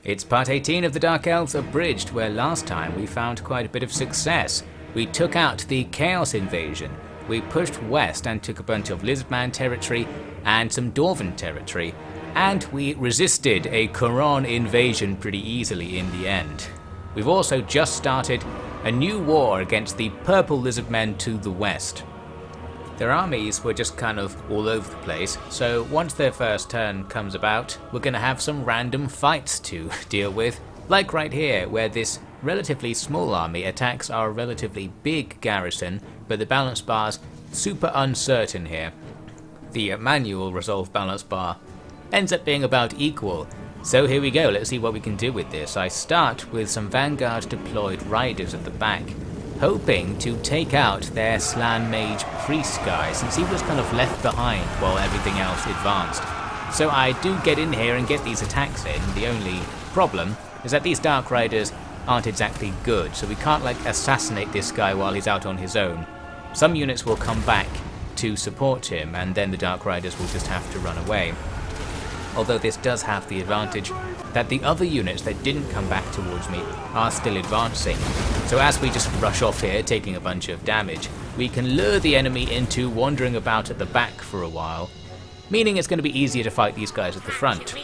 It's part 18 of the Dark Elves Abridged, where last time we found quite a bit of success. We took out the Chaos invasion, we pushed west and took a bunch of Lizardman territory and some Dwarven territory, and we resisted a Khaine invasion pretty easily in the end. We've also just started a new war against the Purple Lizardmen to the west. Their armies were just kind of all over the place, so once their first turn comes about, we're going to have some random fights to deal with, like right here, where this relatively small army attacks our relatively big garrison, but the balance bar's super uncertain here. The manual resolve balance bar ends up being about equal, so here we go, let's see what we can do with this. I start with some Vanguard deployed riders at the back, hoping to take out their Slan Mage Priest guy, since he was kind of left behind while everything else advanced. So I do get in here and get these attacks in. The only problem is that these Dark Riders aren't exactly good, so we can't like assassinate this guy while he's out on his own. Some units will come back to support him, and then the Dark Riders will just have to run away. Although this does have the advantage that the other units that didn't come back towards me are still advancing. So as we just rush off here, taking a bunch of damage, we can lure the enemy into wandering about at the back for a while, meaning it's going to be easier to fight these guys at the front.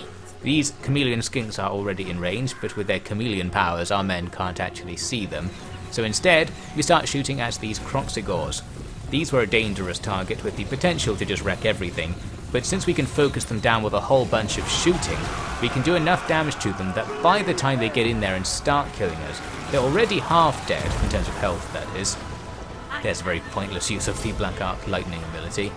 These chameleon skinks are already in range, but with their chameleon powers our men can't actually see them. So instead, we start shooting at these Kroxigors. These were a dangerous target with the potential to just wreck everything, but since we can focus them down with a whole bunch of shooting, we can do enough damage to them that by the time they get in there and start killing us, they're already half dead, in terms of health that is. There's a very pointless use of the Black Arc Lightning ability.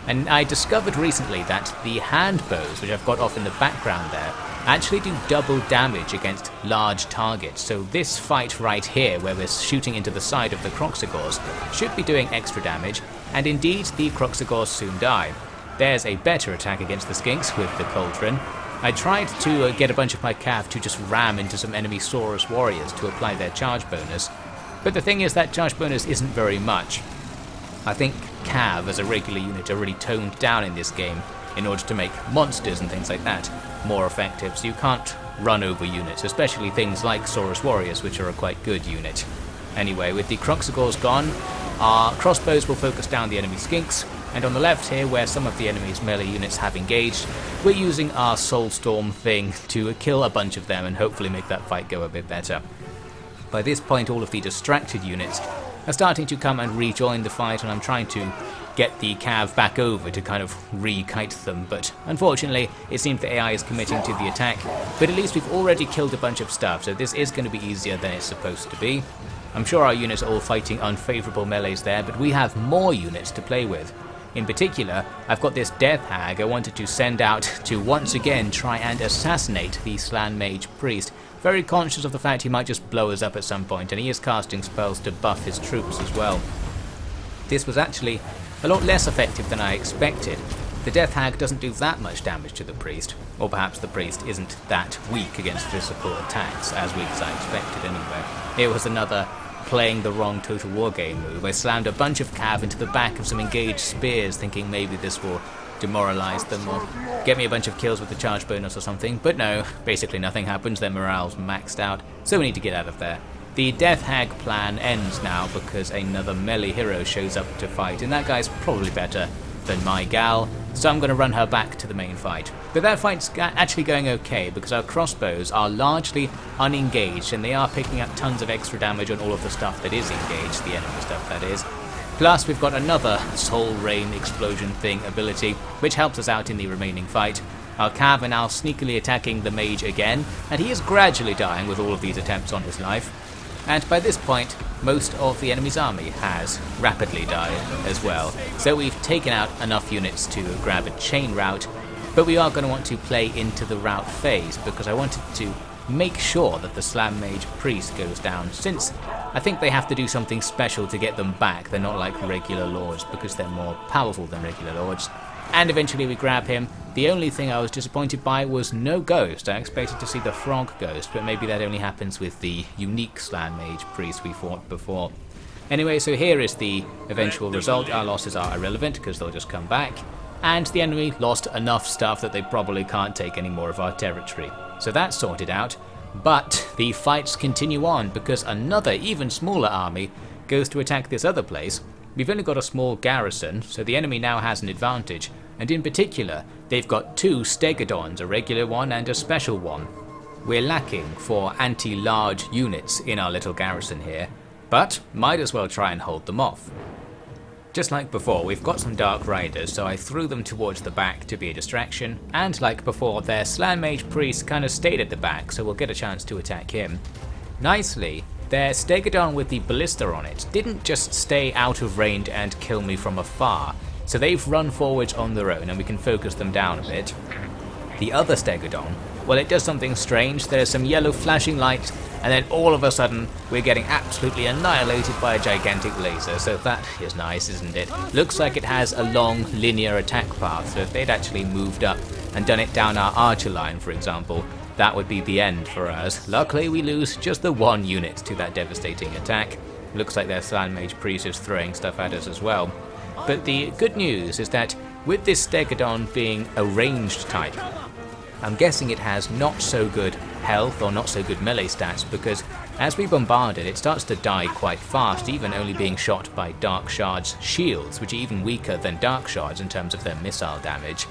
And I discovered recently that the hand bows, which I've got off in the background there, actually do double damage against large targets. So this fight right here, where we're shooting into the side of the Kroxigors, should be doing extra damage, and indeed the Kroxigors soon die. There's a better attack against the skinks with the Cauldron. I tried to get a bunch of my cav to just ram into some enemy Saurus warriors to apply their charge bonus, but the thing is that charge bonus isn't very much. I think cav as a regular unit are really toned down in this game in order to make monsters and things like that more effective, so you can't run over units, especially things like Saurus warriors, which are a quite good unit. Anyway, with the Kroxigors gone, our crossbows will focus down the enemy skinks, and on the left here, where some of the enemy's melee units have engaged, we're using our Soulstorm thing to kill a bunch of them and hopefully make that fight go a bit better. By this point, all of the distracted units are starting to come and rejoin the fight, and I'm trying to get the cav back over to kind of re-kite them, but unfortunately it seems the AI is committing to the attack, but at least we've already killed a bunch of stuff, so this is going to be easier than it's supposed to be. I'm sure our units are all fighting unfavourable melees there, but we have more units to play with. In particular, I've got this Death Hag I wanted to send out to once again try and assassinate the Slan Mage Priest, very conscious of the fact he might just blow us up at some point, and he is casting spells to buff his troops as well. This was actually a lot less effective than I expected. The Death Hag doesn't do that much damage to the Priest, or perhaps the Priest isn't that weak against physical attacks, as weak as I expected anyway. It was another playing the wrong Total War game move. I slammed a bunch of cav into the back of some engaged spears, thinking maybe this will demoralize them or get me a bunch of kills with the charge bonus or something, but no, basically nothing happens, their morale's maxed out, so we need to get out of there. The Death Hag plan ends now because another melee hero shows up to fight, and that guy's probably better than my gal, so I'm going to run her back to the main fight. But that fight's actually going okay because our crossbows are largely unengaged and they are picking up tons of extra damage on all of the stuff that is engaged, the enemy stuff that is. Plus we've got another Soul Rain explosion thing ability which helps us out in the remaining fight. Our cav are now sneakily attacking the mage again, and he is gradually dying with all of these attempts on his life. And by this point, most of the enemy's army has rapidly died as well. So we've taken out enough units to grab a chain route, but we are going to want to play into the route phase because I wanted to make sure that the Slan Mage Priest goes down, since I think they have to do something special to get them back. They're not like regular lords because they're more powerful than regular lords. And eventually we grab him. The only thing I was disappointed by was no ghost. I expected to see the frog ghost, but maybe that only happens with the unique Slan Mage Priest we fought before. Anyway, so here is the eventual result. Our losses are irrelevant because they'll just come back. And the enemy lost enough stuff that they probably can't take any more of our territory. So that's sorted out. But the fights continue on because another even smaller army goes to attack this other place. We've only got a small garrison, so the enemy now has an advantage, and in particular they've got 2 stegodons, a regular one and a special one. We're lacking for anti-large units in our little garrison here, but might as well try and hold them off. Just like before, we've got some Dark Riders, so I threw them towards the back to be a distraction, and like before, their Slan Mage Priest kind of stayed at the back, so we'll get a chance to attack him. Nicely, their Stegodon with the Ballista on it didn't just stay out of range and kill me from afar, so they've run forwards on their own and we can focus them down a bit. The other Stegodon, well, it does something strange. There's some yellow flashing light, and then all of a sudden we're getting absolutely annihilated by a gigantic laser, so that is nice, isn't it? Looks like it has a long linear attack path, so if they'd actually moved up and done it down our archer line, for example, that would be the end for us. Luckily we lose just the 1 unit to that devastating attack. Looks like their Slan Mage Priest is throwing stuff at us as well. But the good news is that with this Stegodon being a ranged type, I'm guessing it has not so good health or not so good melee stats, because as we bombard it, it starts to die quite fast, even only being shot by Dark Shard's shields, which are even weaker than Dark Shards in terms of their missile damage.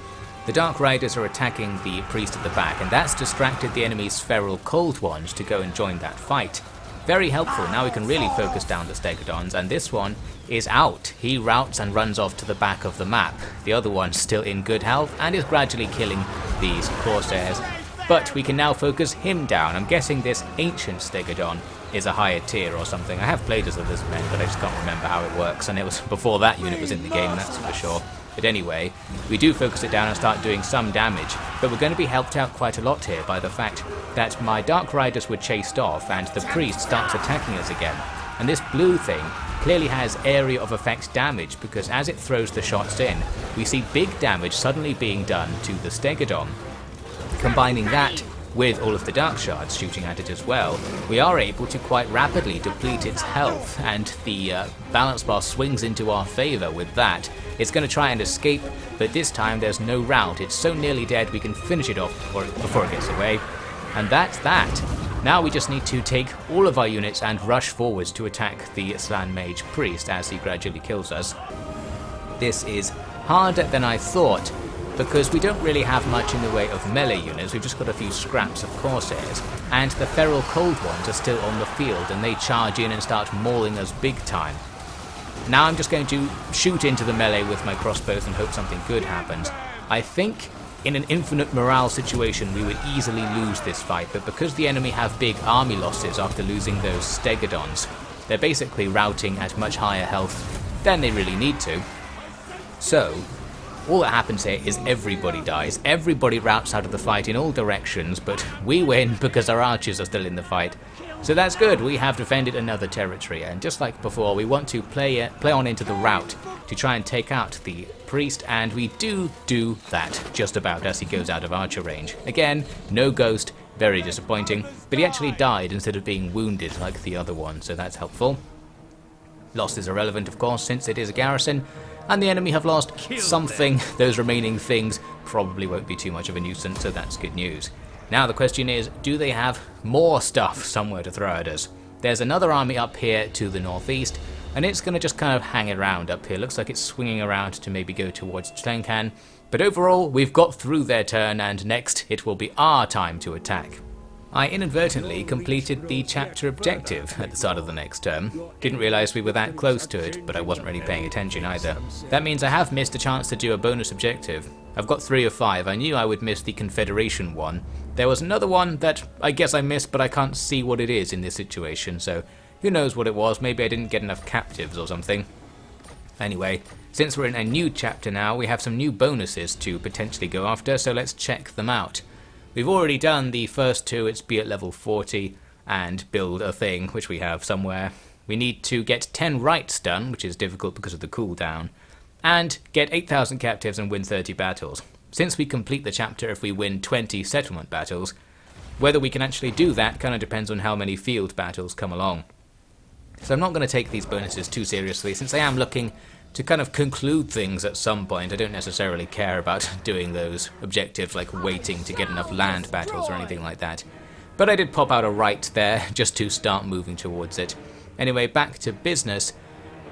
The Dark Riders are attacking the priest at the back, and that's distracted the enemy's feral cold ones to go and join that fight. Very helpful. Now we can really focus down the Stegodons, and this one is out. He routs and runs off to the back of the map. The other one's still in good health and is gradually killing these Corsairs. But we can now focus him down. I'm guessing this ancient Stegodon is a higher tier or something. I have played as a Lizardman, but I just can't remember how it works, and it was before that unit was in the game, that's for sure. But anyway, we do focus it down and start doing some damage, but we're going to be helped out quite a lot here by the fact that my Dark Riders were chased off and the priest starts attacking us again. And this blue thing clearly has area of effect damage, because as it throws the shots in, we see big damage suddenly being done to the Stegodon. Combining that with all of the Dark Shards shooting at it as well, we are able to quite rapidly deplete its health, and the balance bar swings into our favour with that. It's going to try and escape, but this time there's no rout. It's so nearly dead we can finish it off before it gets away. And that's that. Now we just need to take all of our units and rush forwards to attack the Slan Mage Priest as he gradually kills us. This is harder than I thought, because we don't really have much in the way of melee units. We've just got a few scraps of Corsairs, and the feral cold ones are still on the field and they charge in and start mauling us big time. Now I'm just going to shoot into the melee with my crossbows and hope something good happens. I think in an infinite morale situation we would easily lose this fight, but because the enemy have big army losses after losing those Stegodons, they're basically routing at much higher health than they really need to. So all that happens here is everybody dies, everybody routs out of the fight in all directions, but we win because our archers are still in the fight. So that's good, we have defended another territory, and just like before, we want to play on into the rout to try and take out the priest, and we do that just about as he goes out of archer range. Again, no ghost, very disappointing, but he actually died instead of being wounded like the other one, so that's helpful. Loss is irrelevant, of course, since it is a garrison, and the enemy have lost something. Those remaining things probably won't be too much of a nuisance, so that's good news. Now the question is, do they have more stuff somewhere to throw at us? There's another army up here to the northeast, and it's going to just kind of hang around up here. Looks like it's swinging around to maybe go towards Tlenkan, but overall we've got through their turn, and next it will be our time to attack. I inadvertently completed the chapter objective at the start of the next term. Didn't realise we were that close to it, but I wasn't really paying attention either. That means I have missed a chance to do a bonus objective. I've got 3 of 5. I knew I would miss the Confederation one. There was another one that I guess I missed, but I can't see what it is in this situation, so who knows what it was. Maybe I didn't get enough captives or something. Anyway, since we're in a new chapter now, we have some new bonuses to potentially go after, so let's check them out. We've already done the first 2, it's be at level 40, and build a thing, which we have somewhere. We need to get 10 rights done, which is difficult because of the cooldown, and get 8,000 captives and win 30 battles. Since we complete the chapter if we win 20 settlement battles, whether we can actually do that kind of depends on how many field battles come along. So I'm not going to take these bonuses too seriously, since I am looking to kind of conclude things at some point. I don't necessarily care about doing those objectives like waiting to get enough land battles or anything like that. but I did pop out a right there just to start moving towards it. Anyway, back to business.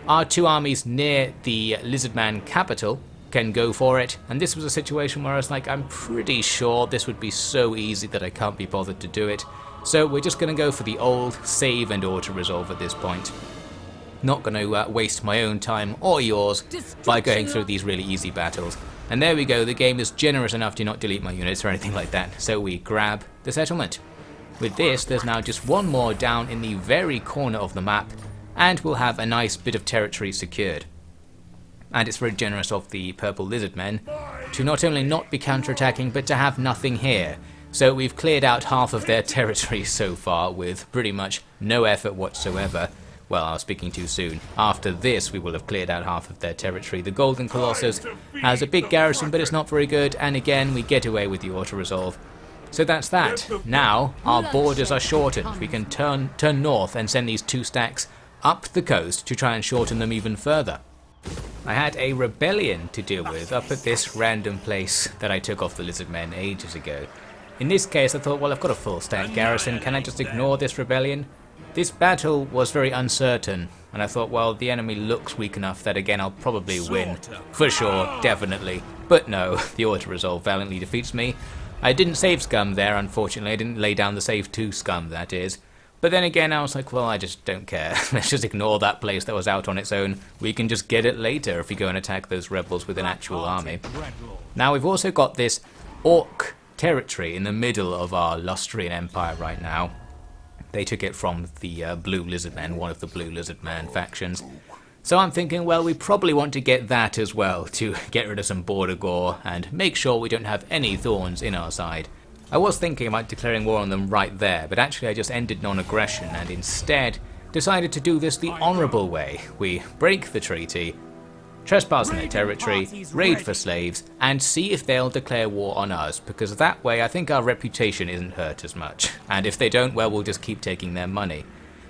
Our two armies near the Lizardman capital can go for it, and this was a situation where I was like, I'm pretty sure this would be so easy that I can't be bothered to do it. So we're just going to go for the old save and auto-resolve at this point. Not going to waste my own time or yours by going through these really easy battles. And there we go, the game is generous enough to not delete my units or anything like that, so we grab the settlement. With this, there's now just one more down in the very corner of the map, and we'll have a nice bit of territory secured. And it's very generous of the purple lizard men to not only not be counterattacking, but to have nothing here. So we've cleared out half of their territory so far with pretty much no effort whatsoever. Well, I was speaking too soon. After this, we will have cleared out half of their territory. The Golden Colossus has a big garrison, but it's not very good, and again, we get away with the auto-resolve. So that's that. Now, our borders are shortened. We can turn north and send these two stacks up the coast to try and shorten them even further. I had a rebellion to deal with up at this random place that I took off the lizard men ages ago. In this case, I thought, well, I've got a full stack garrison. Can I just ignore this rebellion? This battle was very uncertain, and I thought, well, the enemy looks weak enough that again I'll probably win. For sure, definitely. But no, the auto-resolve valiantly defeats me. I didn't save scum there, unfortunately. I didn't lay down the save to scum, that is. But then again, I was like, well, I just don't care. Let's just ignore that place that was out on its own. We can just get it later if we go and attack those rebels with an actual army. Now, we've also got this orc territory in the middle of our Lustrian Empire right now. They took it from the Blue Lizardmen, one of the Blue Lizardman factions. So I'm thinking, well, we probably want to get that as well to get rid of some border gore and make sure we don't have any thorns in our side. I was thinking about declaring war on them right there, but actually I just ended non-aggression and instead decided to do this the honourable way. We break the treaty, trespass in their territory, raid for slaves, and see if they'll declare war on us, because that way I think our reputation isn't hurt as much. And if they don't, well, we'll just keep taking their money.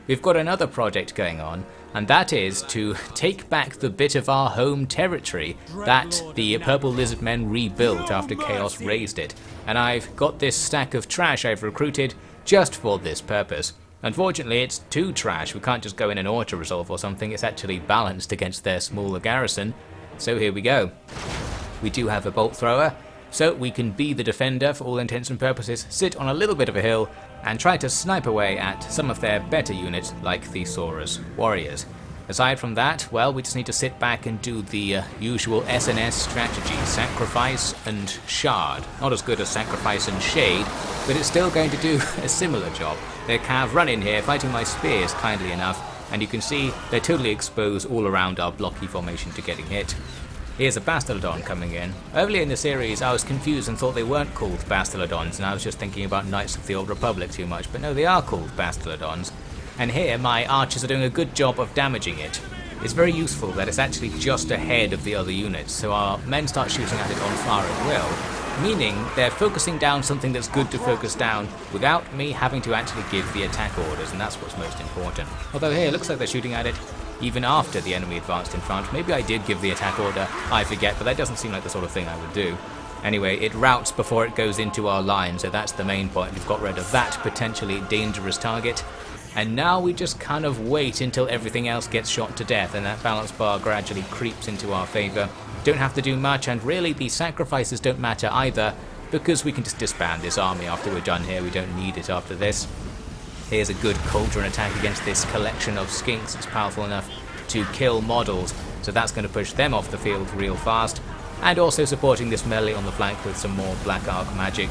We've got another project going on, and that is to take back the bit of our home territory that the Purple Lizard Men rebuilt after Chaos razed it. And I've got this stack of trash I've recruited just for this purpose. Unfortunately, it's too trash. We can't just go in and auto-resolve or something. It's actually balanced against their smaller garrison. So here we go. We do have a bolt thrower, so we can be the defender for all intents and purposes, sit on a little bit of a hill, and try to snipe away at some of their better units like the Saurus warriors. Aside from that, well, we just need to sit back and do the usual SNS strategy, sacrifice and shard. Not as good as sacrifice and shade, but it's still going to do a similar job. Their cav run in here, fighting my spears kindly enough, and you can see they're totally exposed all around our blocky formation to getting hit. Here's a Bastillodon coming in. Earlier in the series I was confused and thought they weren't called Bastillodons, and I was just thinking about Knights of the Old Republic too much, but no, they are called Bastillodons. And here my archers are doing a good job of damaging it. It's very useful that it's actually just ahead of the other units, so our men start shooting at it on fire at will, meaning they're focusing down something that's good to focus down without me having to actually give the attack orders, and that's what's most important. Although here, it looks like they're shooting at it even after the enemy advanced in front. Maybe I did give the attack order, I forget, but that doesn't seem like the sort of thing I would do. Anyway, it routs before it goes into our line, so that's the main point. We've got rid of that potentially dangerous target. And now we just kind of wait until everything else gets shot to death and that balance bar gradually creeps into our favour. Don't have to do much, and really the sacrifices don't matter either, because we can just disband this army after we're done here. We don't need it after this. Here's a good cauldron attack against this collection of skinks. It's powerful enough to kill models, so that's going to push them off the field real fast. And also supporting this melee on the flank with some more Black Arc magic.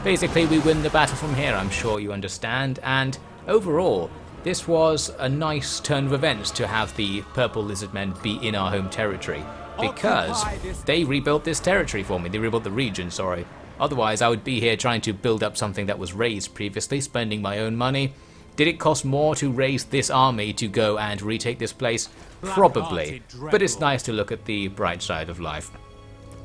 Basically, we win the battle from here, I'm sure you understand, and overall, this was a nice turn of events to have the Purple Lizard Men be in our home territory, because they rebuilt this territory for me. They rebuilt the region, sorry. Otherwise, I would be here trying to build up something that was raised previously, spending my own money. Did it cost more to raise this army to go and retake this place? Probably, but it's nice to look at the bright side of life.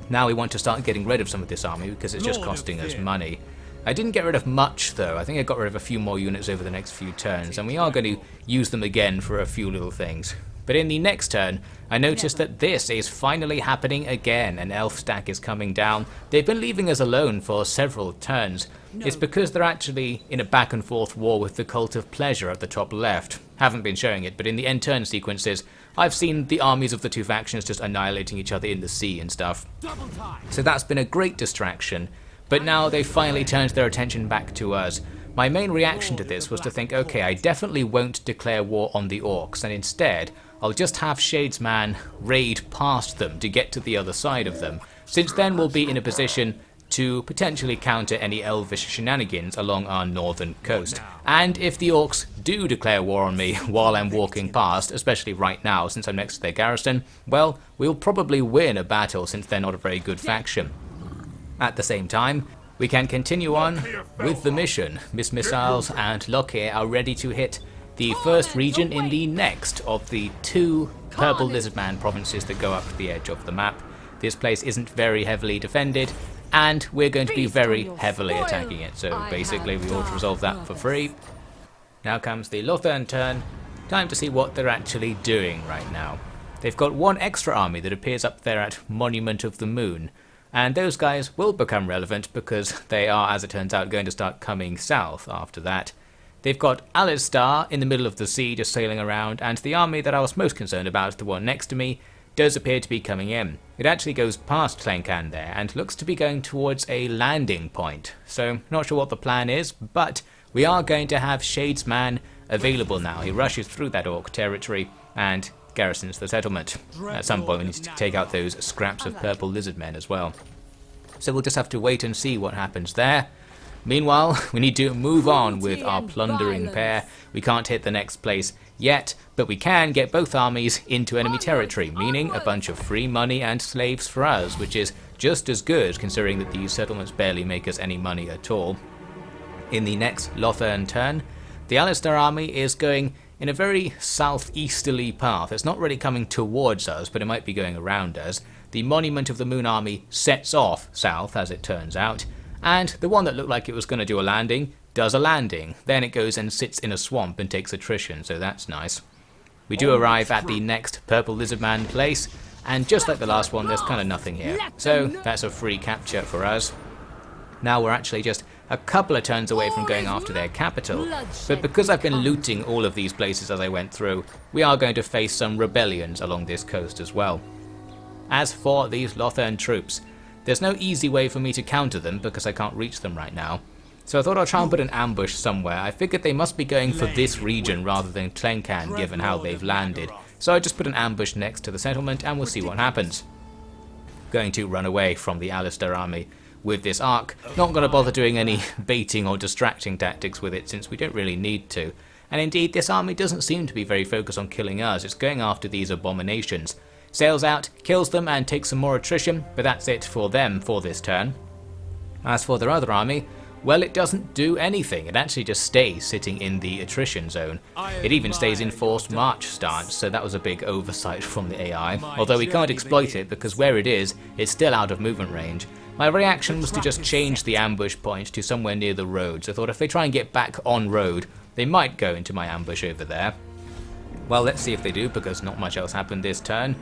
Now we want to start getting rid of some of this army because it's just costing us money. I didn't get rid of much though. I think I got rid of a few more units over the next few turns, and we are going to use them again for a few little things. But in the next turn, I noticed that this is finally happening again. An elf stack is coming down. They've been leaving us alone for several turns. It's because they're actually in a back and forth war with the Cult of Pleasure at the top left. Haven't been showing it, but in the end turn sequences, I've seen the armies of the two factions just annihilating each other in the sea and stuff. So that's been a great distraction. But now they've finally turned their attention back to us. My main reaction to this was to think, okay, I definitely won't declare war on the orcs, and instead I'll just have Shadesman raid past them to get to the other side of them, since then we'll be in a position to potentially counter any elvish shenanigans along our northern coast. And if the orcs do declare war on me while I'm walking past, especially right now since I'm next to their garrison, well, we'll probably win a battle since they're not a very good faction. At the same time, we can continue on with the mission. Miss Missiles and Lockyer are ready to hit the first region in the next of the 2 Purple Lizardman provinces that go up the edge of the map. This place isn't very heavily defended, and we're going to be very heavily attacking it, so basically we ought to resolve that for free. Now comes the Lothern turn. Time to see what they're actually doing right now. They've got 1 extra army that appears up there at Monument of the Moon, and those guys will become relevant because they are, as it turns out, going to start coming south after that. They've got Aaaaaaand in the middle of the sea just sailing around, and the army that I was most concerned about, the one next to me, does appear to be coming in. It actually goes past Aaaaaaand there and looks to be going towards a landing point. So not sure what the plan is, but we are going to have Shadesman available now. He rushes through that orc territory and garrisons the settlement. At some point we need to take out those scraps of purple lizardmen as well. So we'll just have to wait and see what happens there. Meanwhile, we need to move on with our plundering pair. We can't hit the next place yet, but we can get both armies into enemy territory, meaning a bunch of free money and slaves for us, which is just as good considering that these settlements barely make us any money at all. In the next Lothern turn, the Aaaaaaand army is going in a very southeasterly path. It's not really coming towards us, but it might be going around us. The Monument of the Moon army sets off south, as it turns out, and the one that looked like it was going to do a landing does a landing. Then it goes and sits in a swamp and takes attrition, so that's nice. We do arrive at the next Purple Lizardman place, and just like the last one, there's kind of nothing here. So that's a free capture for us. Now we're actually just a couple of turns away from going after their capital, but because I've been looting all of these places as I went through, we are going to face some rebellions along this coast as well. As for these Lothern troops, there's no easy way for me to counter them because I can't reach them right now. So I thought I'd try and put an ambush somewhere. I figured they must be going for this region rather than Aaaaaaand given how they've landed. So I just put an ambush next to the settlement and we'll see what happens. Going to run away from the Aaaaaaand army with this arc. Not going to bother doing any baiting or distracting tactics with it since we don't really need to. And indeed this army doesn't seem to be very focused on killing us. It's going after these abominations. Sails out, kills them and takes some more attrition, but that's it for them for this turn. As for their other army, well, it doesn't do anything. It actually just stays sitting in the attrition zone. It even stays in forced march stance, so that was a big oversight from the AI, although we can't exploit it because where it is, it's still out of movement range. My reaction was to just change the ambush point to somewhere near the road, so I thought if they try and get back on road, they might go into my ambush over there. Well, let's see if they do, because not much else happened this turn.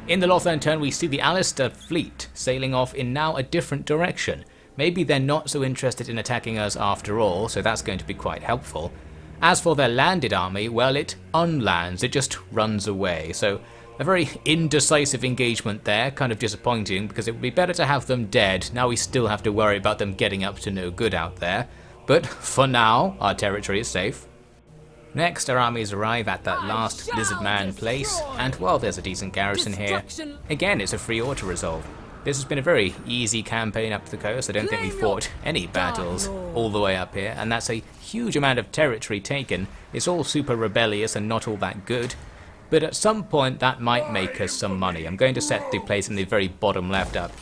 In the Lothern turn, we see the Aaaaaaand fleet sailing off in now a different direction. Maybe they're not so interested in attacking us after all, so that's going to be quite helpful. As for their landed army, well, it unlands, it just runs away, so a very indecisive engagement there, kind of disappointing because it would be better to have them dead. Now we still have to worry about them getting up to no good out there, but for now, our territory is safe. Next, our armies arrive at that last Lizardman place, and while there's a decent garrison here, again it's a free auto-resolve. This has been a very easy campaign up the coast. I don't think we fought any battles all the way up here, and that's a huge amount of territory taken. It's all super rebellious and not all that good, but at some point that might make us some money. I'm going to set the place in the very bottom left up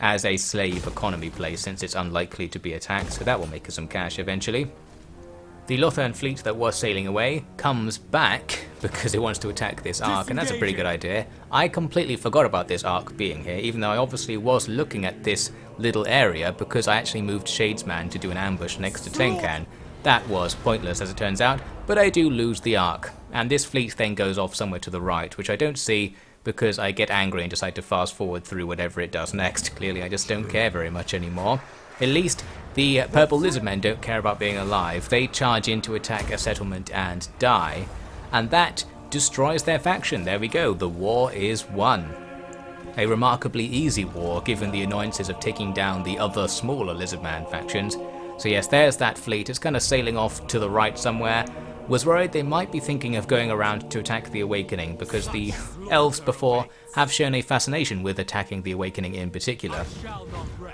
as a slave economy place since it's unlikely to be attacked, so that will make us some cash eventually. The Lothern fleet that was sailing away comes back because it wants to attack this arc, and that's a pretty good idea. I completely forgot about this arc being here, even though I obviously was looking at this little area because I actually moved Shadesman to do an ambush next to Aaaaaaand. That was pointless as it turns out, but I do lose the arc. and this fleet then goes off somewhere to the right, which I don't see because I get angry and decide to fast forward through whatever it does next. Clearly I just don't care very much anymore. At least the purple lizardmen don't care about being alive. They charge in to attack a settlement and die, and that destroys their faction. There we go, the war is won. A remarkably easy war given the annoyances of taking down the other smaller lizardman factions. So yes, there's that fleet. It's kind of sailing off to the right somewhere. Was worried they might be thinking of going around to attack the Awakening, because the elves before have shown a fascination with attacking the Awakening in particular.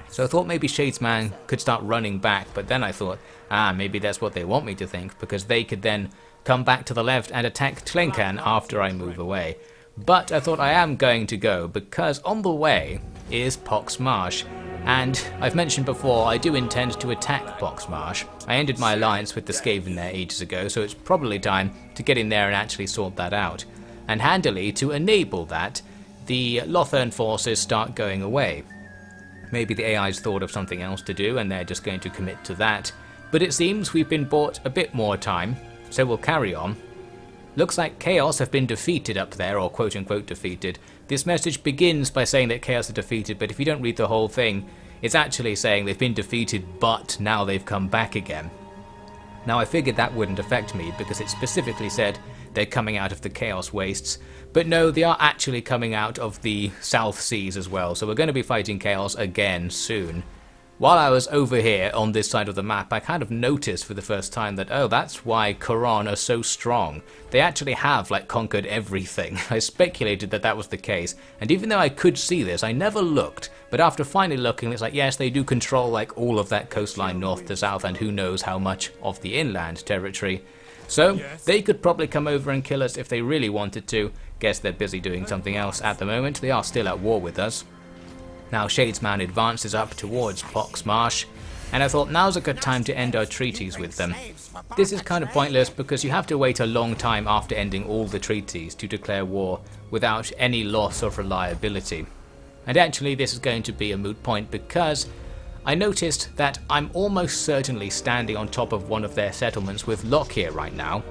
So I thought maybe Shadesman could start running back, but then I thought, maybe that's what they want me to think, because they could then come back to the left and attack Tlenkan after I move away. But I thought I am going to go, because on the way is Pox Marsh. And I've mentioned before, I do intend to attack Pox Marsh. I ended my alliance with the Skaven there ages ago, so it's probably time to get in there and actually sort that out. And handily, to enable that, the Lothern forces start going away. Maybe the AI's thought of something else to do and they're just going to commit to that. But it seems we've been bought a bit more time, so we'll carry on. Looks like Chaos have been defeated up there, or quote-unquote defeated. This message begins by saying that Chaos are defeated, but if you don't read the whole thing, it's actually saying they've been defeated, but now they've come back again. Now I figured that wouldn't affect me, because it specifically said they're coming out of the Chaos Wastes. But no, they are actually coming out of the South Seas as well, so we're going to be fighting Chaos again soon. While I was over here on this side of the map, I kind of noticed for the first time that, oh, that's why Khorne are so strong. They actually have, like, conquered everything. I speculated that that was the case, and even though I could see this, I never looked. But after finally looking, it's like, yes, they do control, like, all of that coastline north to south, and who knows how much of the inland territory. So, they could probably come over and kill us if they really wanted to. Guess they're busy doing something else at the moment. They are still at war with us. Now Shadesman advances up towards Pox Marsh, and I thought now's a good time to end our treaties with them. This is kind of pointless because you have to wait a long time after ending all the treaties to declare war without any loss of reliability. And actually this is going to be a moot point because I noticed that I'm almost certainly standing on top of one of their settlements with Lockyer right now.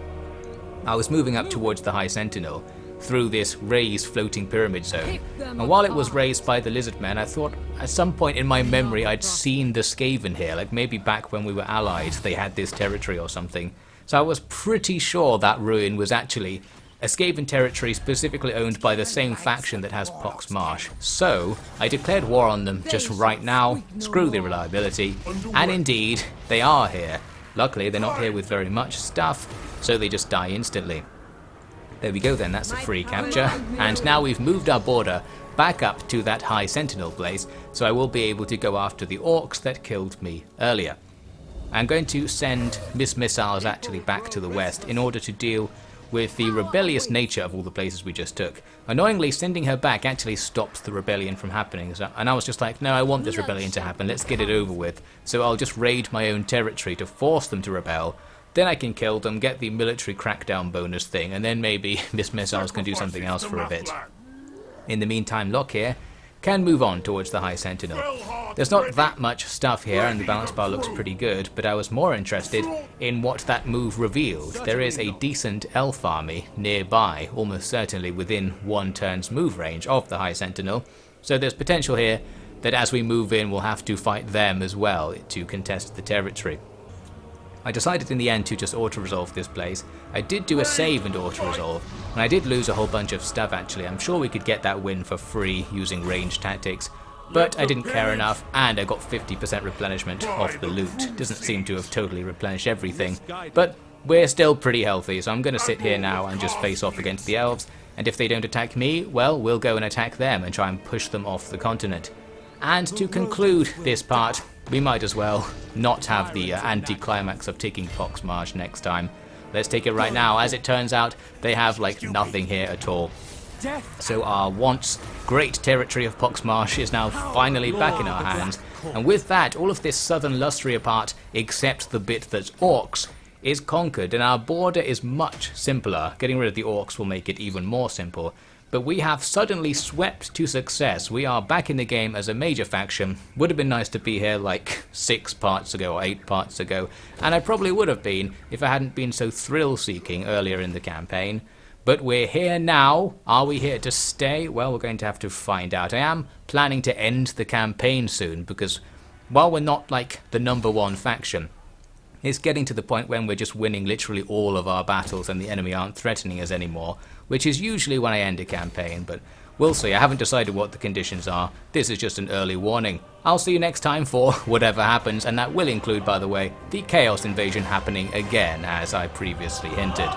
I was moving up towards the High Sentinel through this raised floating pyramid zone, and while it was raised by the lizardmen, I thought at some point in my memory I'd seen the Skaven here, like maybe back when we were allied they had this territory or something. So I was pretty sure that ruin was actually a Skaven territory specifically owned by the same faction that has Pox Marsh. So I declared war on them just right now, screw the reliability, and indeed they are here. Luckily they're not here with very much stuff, so they just die instantly. There we go then, that's a free capture, and now we've moved our border back up to that High Sentinel place, so I will be able to go after the orcs that killed me earlier. I'm going to send Miss Missiles actually back to the west in order to deal with the rebellious nature of all the places we just took. Annoyingly, sending her back actually stops the rebellion from happening, and I was just like, no, I want this rebellion to happen, let's get it over with, so I'll just raid my own territory to force them to rebel. Then I can kill them, get the military crackdown bonus thing, and then maybe Miss Missiles can do something else for a bit. In the meantime, Lockyer can move on towards the High Sentinel. There's not that much stuff here, and the balance bar looks pretty good, but I was more interested in what that move revealed. There is a decent elf army nearby, almost certainly within one turn's move range of the High Sentinel, so there's potential here that as we move in we'll have to fight them as well to contest the territory. I decided in the end to just auto-resolve this place. I did do a save and auto-resolve, and I did lose a whole bunch of stuff actually. I'm sure we could get that win for free using ranged tactics, but I didn't care enough, and I got 50% replenishment off the loot. Doesn't seem to have totally replenished everything, but we're still pretty healthy, so I'm going to sit here now and just face off against the elves, and if they don't attack me, well, we'll go and attack them and try and push them off the continent. And to conclude this part, we might as well not have the anti-climax of taking Pox Marsh next time. Let's take it right now. As it turns out, they have like nothing here at all. So our once great territory of Pox Marsh is now finally back in our hands. And with that, all of this southern Lustria part, except the bit that's orcs, is conquered, and our border is much simpler. Getting rid of the orcs will make it even more simple. but we have suddenly swept to success. We are back in the game as a major faction. Would have been nice to be here like 6 parts ago or 8 parts ago, and I probably would have been if I hadn't been so thrill-seeking earlier in the campaign. But we're here now. Are we here to stay? Well, we're going to have to find out. I am planning to end the campaign soon, because while we're not like the #1 faction, it's getting to the point when we're just winning literally all of our battles and the enemy aren't threatening us anymore, which is usually when I end a campaign, but we'll see. I haven't decided what the conditions are. This is just an early warning. I'll see you next time for whatever happens, and that will include, by the way, the Chaos Invasion happening again, as I previously hinted.